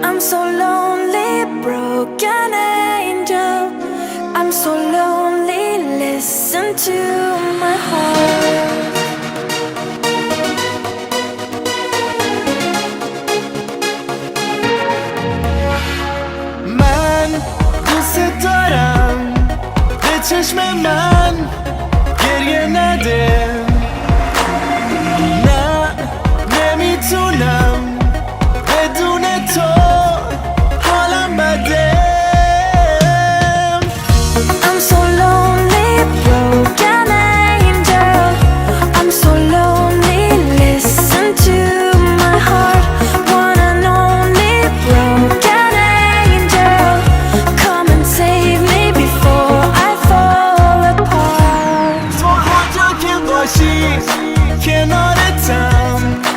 I'm so lonely, broken angel. I'm so lonely, listen to my heart. من دوست دارم به چشم من